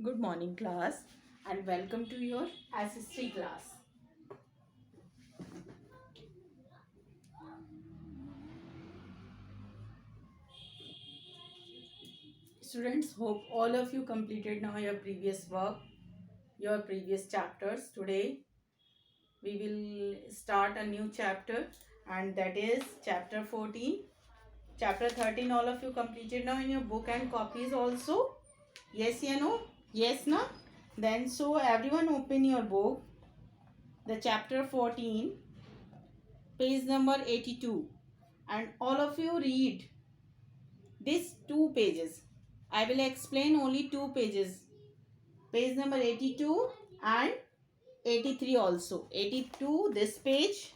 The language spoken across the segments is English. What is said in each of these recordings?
Good morning class and welcome to your history class. Students, hope all of you completed now your previous work, your previous chapters. Today we will start a new chapter and that is chapter 14. Chapter 13 all of you completed now in your book and copies also. Yes, you know? Yes, no? Then so everyone open your book. The chapter 14, page number 82 and all of you read these two pages. I will explain only two pages. Page number 82 and 83 also. 82 this page.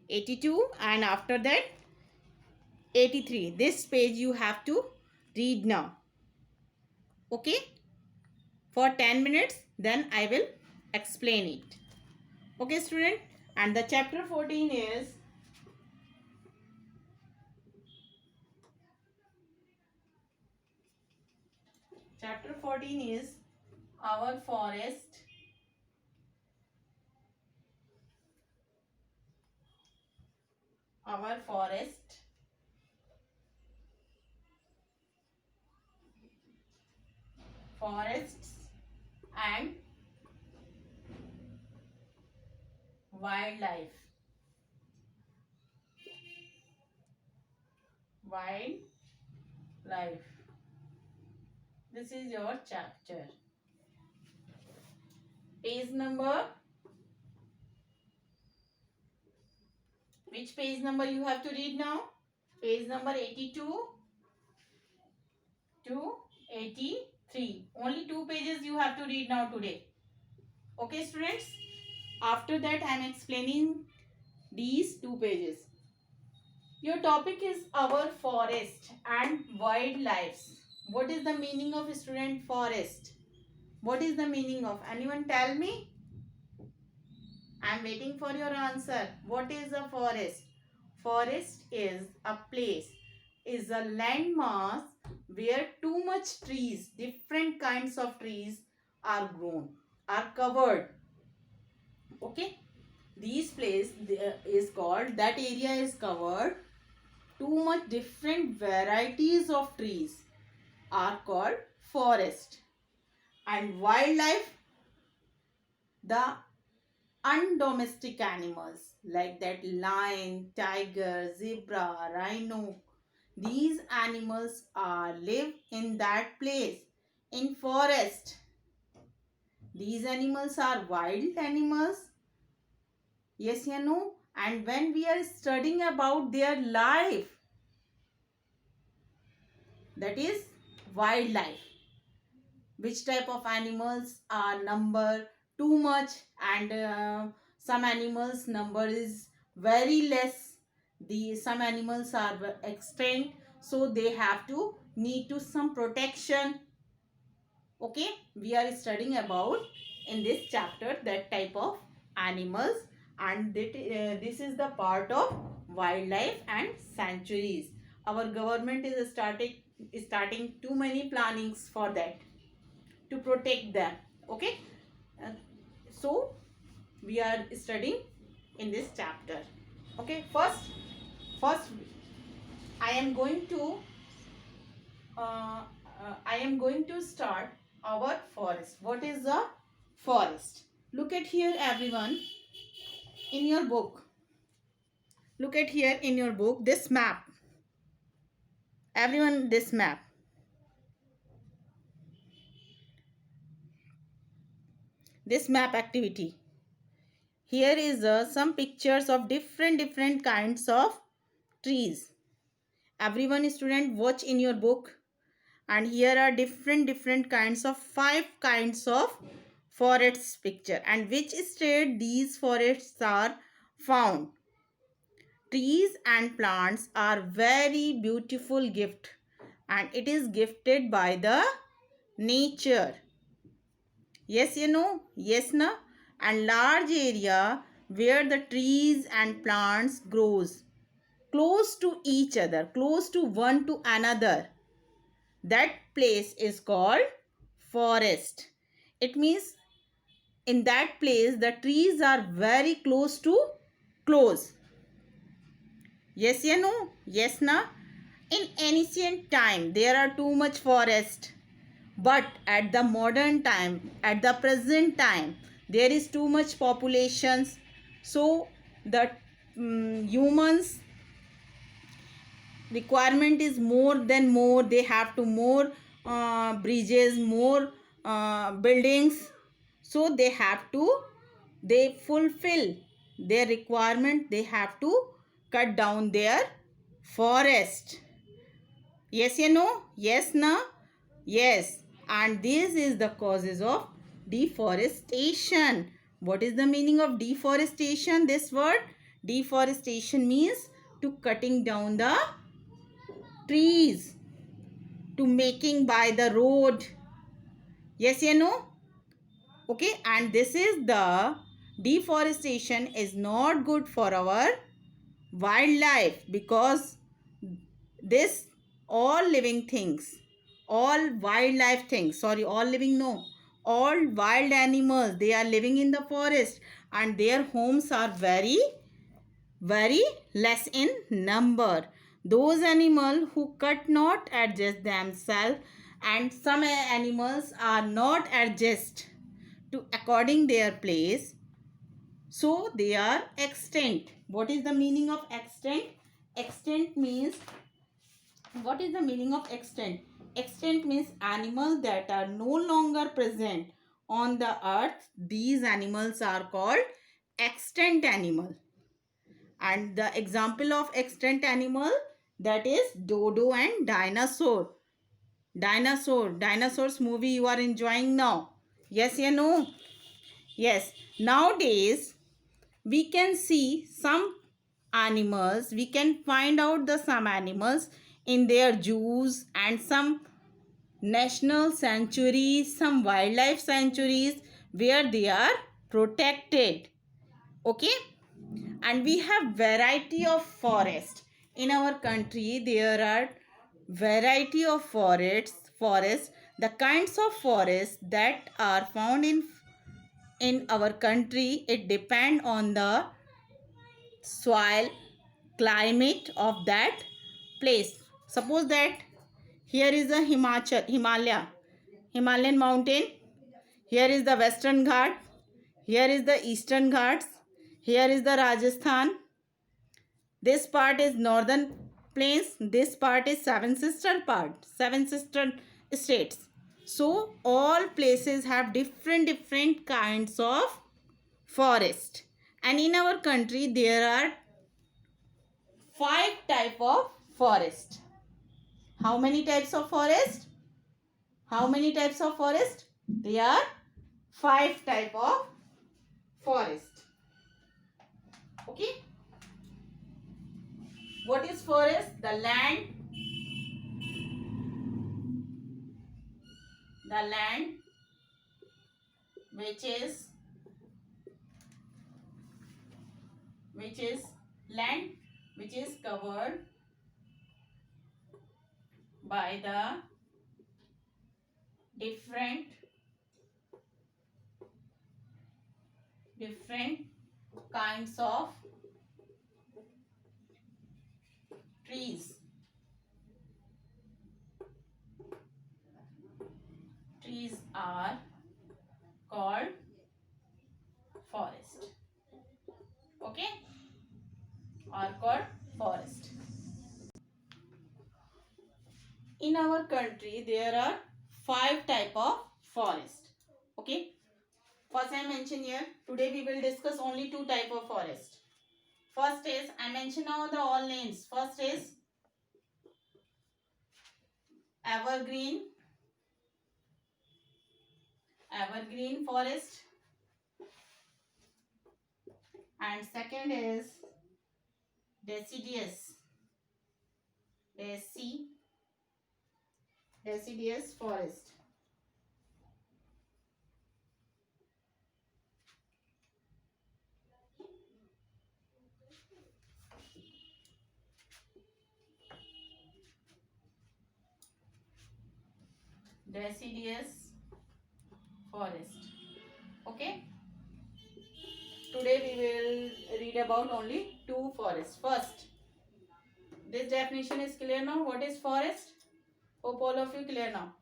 82 and after that 83. This page you have to read now. Okay? For 10 minutes then I will explain it. Okay student? And the chapter 14 is our forest. Our forest. Forests and wildlife. Wildlife. This is your chapter. Page number. Which page number you have to read now? Page number 82 to 83. Only two pages you have to read now today. Okay students? After that I am explaining these two pages. Your topic is our forest and wildlife. What is the meaning of student forest? What is the meaning of? Anyone tell me? I am waiting for your answer. What is a forest? Forest is a place, is a landmass where too much trees, different kinds of trees are grown, are covered. Okay? These place is called, that area is covered, too much different varieties of trees are called forest. And wildlife, the undomestic animals like that lion, tiger, zebra, rhino. These animals are live in that place in forest. These animals are wild animals. Yes, you know. And when we are studying about their life, that is wildlife. Which type of animals are number too much and some animals number is very less. Some animals are extinct, so they have to need to some protection. Okay, we are studying about in this chapter that type of animals, and this is the part of wildlife and sanctuaries. Our government is starting too many plannings for that, to protect them. Okay. Uh, so we are studying in this chapter. Okay, first I am going to start our forest. What is a forest? Look at here everyone, in your book. Look at here in your book, this map. Everyone, this map. This map activity. Here is some pictures of different kinds of trees. Everyone student, watch in your book. And here are different kinds of 5 kinds of forests picture, and which state these forests are found. Trees and plants are very beautiful gift, and it is gifted by the nature. Yes, you know. Yes, na. And large area where the trees and plants grows close to each other, close to one to another, that place is called forest. It means in that place the trees are very close to close. Yes ya no? Yes na? In ancient time there are too much forest. But at the modern time, at the present time, there is too much populations. So the humans requirement is more than more. They have to more bridges, more buildings. So they fulfill their requirement. They have to cut down their forest. Yes or no? Yes, na? Yes. And this is the causes of deforestation. What is the meaning of deforestation? This word deforestation means to cutting down the trees, to making by the road. Yes or no? Okay. And this is the deforestation is not good for our wildlife, because this all living things, all wildlife things, sorry, all living no, all wild animals, they are living in the forest and their homes are very very less in number. Those animals who cut not adjust themselves, and some animals are not adjust to according their place, so they are extinct. What is the meaning of extinct? Extinct means, what is the meaning of extinct? Extinct means animals that are no longer present on the earth. These animals are called extinct animal. And the example of extinct animal, that is dodo and dinosaur. Dinosaurs movie you are enjoying now. Yes or no? Yes. Nowadays we can see some animals, we can find out the some animals in their zoos and some national sanctuaries, some wildlife sanctuaries where they are protected. Okay. And we have variety of forest in our country. There are variety of forests. The kinds of forests that are found in our country, it depend on the soil, climate of that place. Suppose that here is the Himalayan mountain. Here is the Western Ghat. Here is the Eastern Ghats. Here is the Rajasthan. This part is Northern Plains. This part is Seven Sister States. So all places have different kinds of forest. And in our country there are 5 type of forest. How many types of forest? How many types of forest? There are 5 type of forest. Okay. What is forest? The land which is land which is covered by the different kinds of trees. Trees are called forest. Okay, are called forest. In our country there are 5 type of forest. Okay, first I mention here, today we will discuss only 2 type of forest. First is, I mention now the all names. First is evergreen forest, and second is deciduous forest. Deciduous forest. Okay. Today we will read about only two forests. First, this definition is clear now. What is forest? Hope all of you clear now.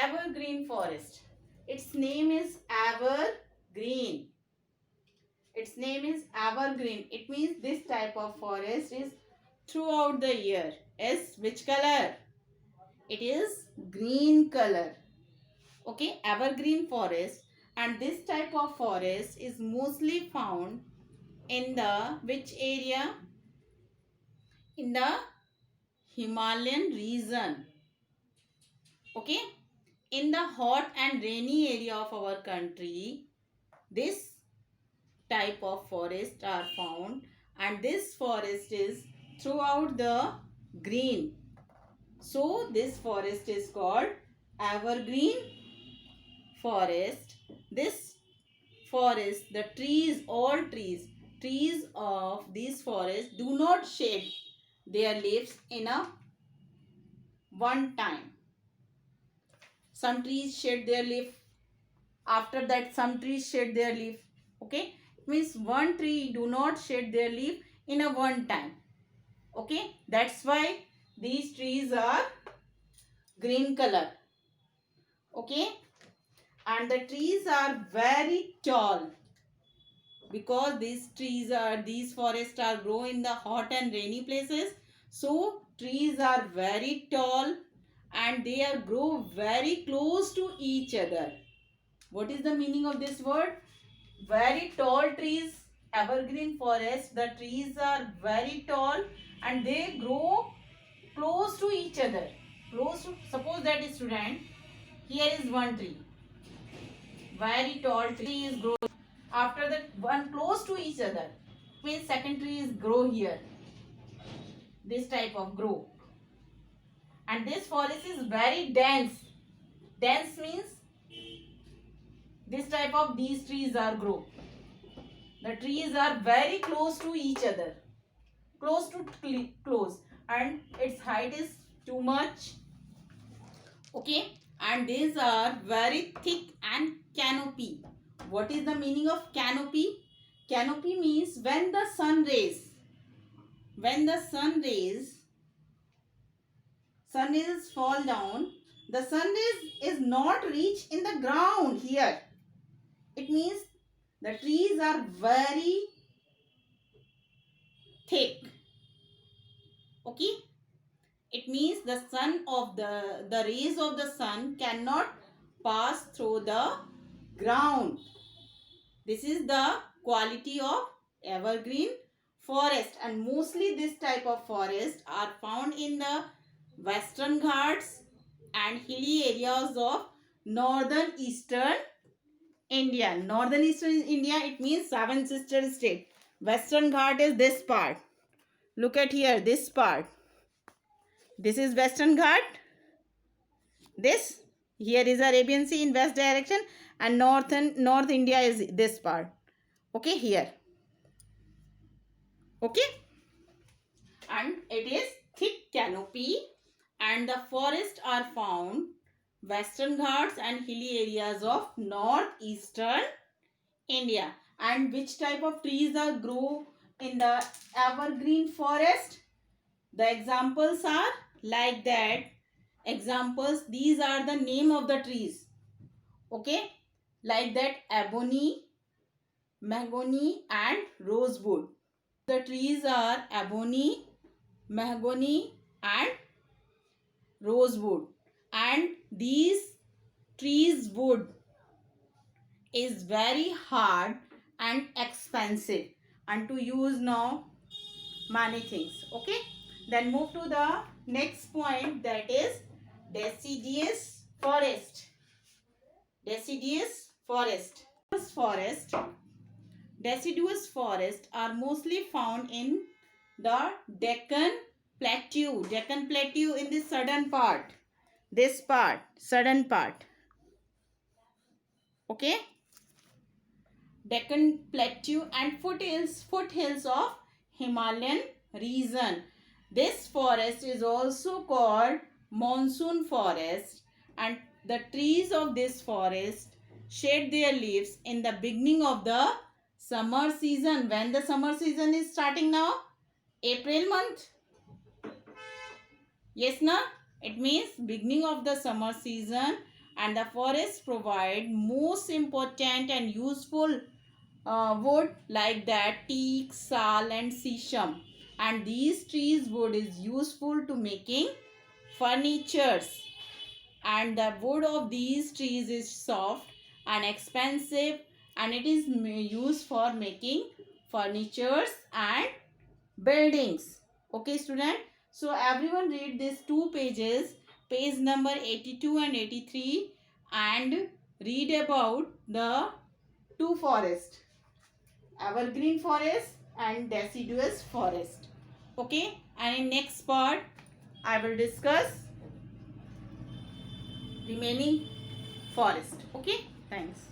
Evergreen forest. Its name is evergreen. Its name is evergreen. It means this type of forest is throughout the year. Is which color? It is green color. Okay, evergreen forest. And this type of forest is mostly found in the which area? In the Himalayan region. Okay, in the hot and rainy area of our country, this type of forest are found, and this forest is throughout the green. So this forest is called evergreen forest. This forest, the trees, all trees of this forest do not shed their leaves in a one time. Some trees shed their leaf. After that, some trees shed their leaf. Okay, it means one tree do not shed their leaf in a one time. Okay, that's why these trees are green color. Okay, and the trees are very tall because these forests are grow in the hot and rainy places. So trees are very tall and they are grow very close to each other. What is the meaning of this word? Very tall trees, evergreen forest. The trees are very tall and they grow close to each other. Suppose that is student, here is one tree. Very tall tree is grow. After that, one close to each other. Means second tree is grow here. This type of grow. And this forest is very dense. Dense means this type of these trees are grow. The trees are very close to each other. Close. And its height is too much. Okay. And these are very thick and canopy. What is the meaning of canopy? Canopy means when the sun rays fall down, the sun rays is not reach in the ground here. It means the trees are very thick. Okay. It means the rays of the sun cannot pass through the ground. This is the quality of evergreen forest, and mostly this type of forest are found in the Western Ghats and hilly areas of northern eastern India. Northern eastern India, it means seven sister state. Western Ghat is this part. Look at here, this part. This is Western Ghat. This here is Arabian Sea in west direction, and North India is this part. Okay, here. Okay, and it is thick canopy, and the forests are found Western Ghats and hilly areas of northeastern India. And which type of trees are grow in the evergreen forest? The examples are like that. Examples, these are the name of the trees. Okay, like that, ebony, mahogany and rosewood. The trees are ebony, mahogany and rosewood. And these trees wood is very hard and expensive, and to use now many things. Okay, then move to the next point, that is deciduous forest. Deciduous forest. Deciduous forests are mostly found in the Deccan Plateau. Deccan Plateau in the southern part. This part, southern part. Okay. Deccan Plateau and foothills of Himalayan region. This forest is also called monsoon forest, and the trees of this forest shed their leaves in the beginning of the summer season. When the summer season is starting now? April month. Yes, na? It means beginning of the summer season, and the forests provide most important and useful wood like that teak, sal and sisam. And these trees wood is useful to making furnitures. And the wood of these trees is soft and expensive, and it is used for making furnitures and buildings. Okay, student. So everyone read these two pages, page number 82 and 83, and read about the two forests, evergreen forest and deciduous forest. Okay, and in next part I will discuss remaining forest. Okay, thanks.